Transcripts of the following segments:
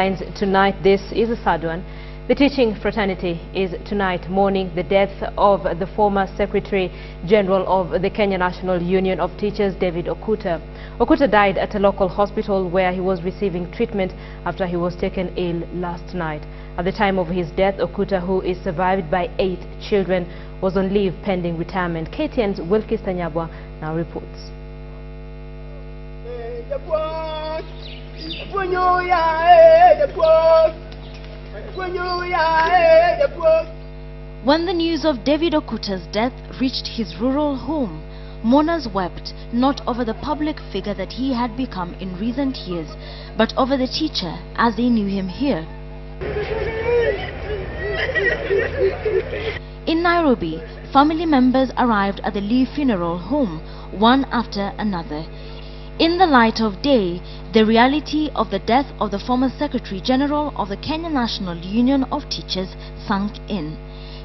headlines tonight. This is a sad one. The teaching fraternity is tonight mourning the death of the former Secretary General of the Kenya National Union of Teachers, David Okuta. Okuta died at a local hospital where he was receiving treatment after he was taken ill last night. At the time of his death, Okuta, who is survived by 8 children, was on leave pending retirement. KTN's Wilkis Tanyabwa now reports. When the news of David Okuta's death reached his rural home, mourners wept not over the public figure that he had become in recent years, but over the teacher as they knew him here. In Nairobi, family members arrived at the Lee funeral home, one after another. In the light of day, the reality of the death of the former Secretary General of the Kenya National Union of Teachers sunk in.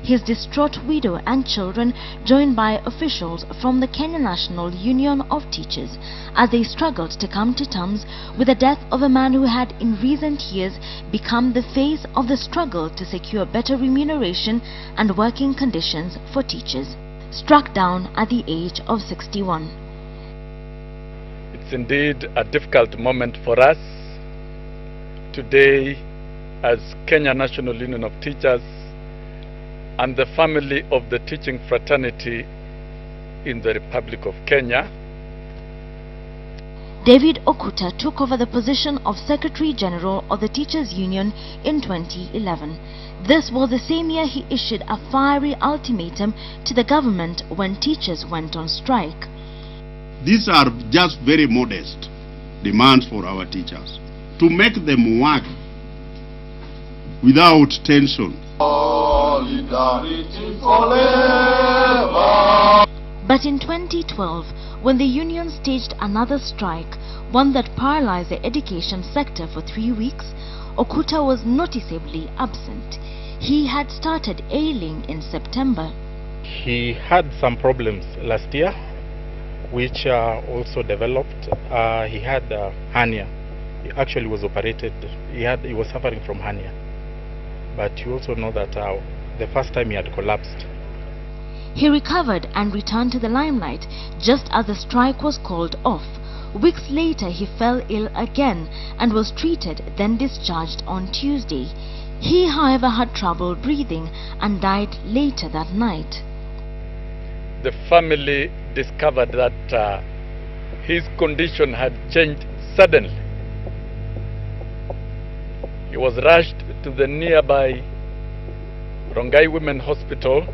His distraught widow and children joined by officials from the Kenya National Union of Teachers as they struggled to come to terms with the death of a man who had in recent years become the face of the struggle to secure better remuneration and working conditions for teachers, struck down at the age of 61. It's indeed a difficult moment for us today as Kenya National Union of Teachers and the family of the teaching fraternity in the Republic of Kenya. David Okuta took over the position of Secretary General of the Teachers Union in 2011. This was the same year he issued a fiery ultimatum to the government when teachers went on strike. These are just very modest demands for our teachers, to make them work without tension. Solidarity forever. But in 2012, when the union staged another strike, one that paralyzed the education sector for 3 weeks, Okuta was noticeably absent. He had started ailing in September. He had some problems last year, which also developed. He had hernia. He actually was operated. He was suffering from hernia. But you also know that the first time he had collapsed. He recovered and returned to the limelight just as the strike was called off. Weeks later, he fell ill again and was treated, then discharged on Tuesday. He, however, had trouble breathing and died later that night. The family discovered that his condition had changed suddenly. He was rushed to the nearby Rongai Women Hospital,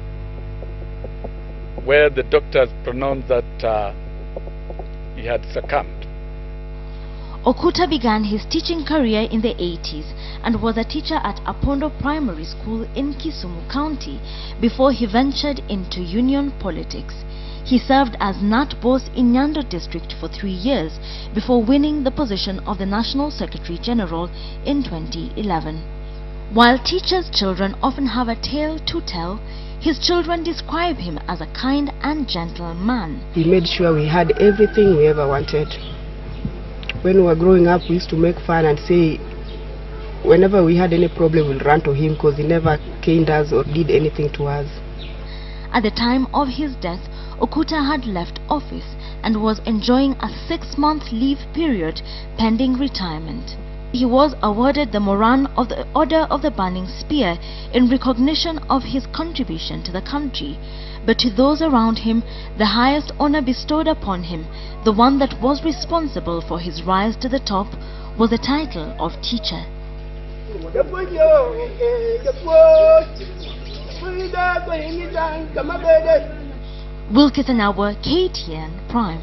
where the doctors pronounced that he had succumbed. Okuta began his teaching career in the 80s and was a teacher at Apondo Primary School in Kisumu County before he ventured into union politics. He served as KNUT boss in Nyando district for 3 years before winning the position of the National Secretary General in 2011. While teachers' children often have a tale to tell, his children describe him as a kind and gentle man. He made sure we had everything we ever wanted. When we were growing up, we used to make fun and say whenever we had any problem, we'll run to him because he never caned us or did anything to us. At the time of his death, Okuta had left office and was enjoying a 6-month leave period pending retirement. He was awarded the Moran of the Order of the Burning Spear in recognition of his contribution to the country. But to those around him, the highest honor bestowed upon him, the one that was responsible for his rise to the top, was the title of teacher. Wilkis Tanyabwa, KTN Prime.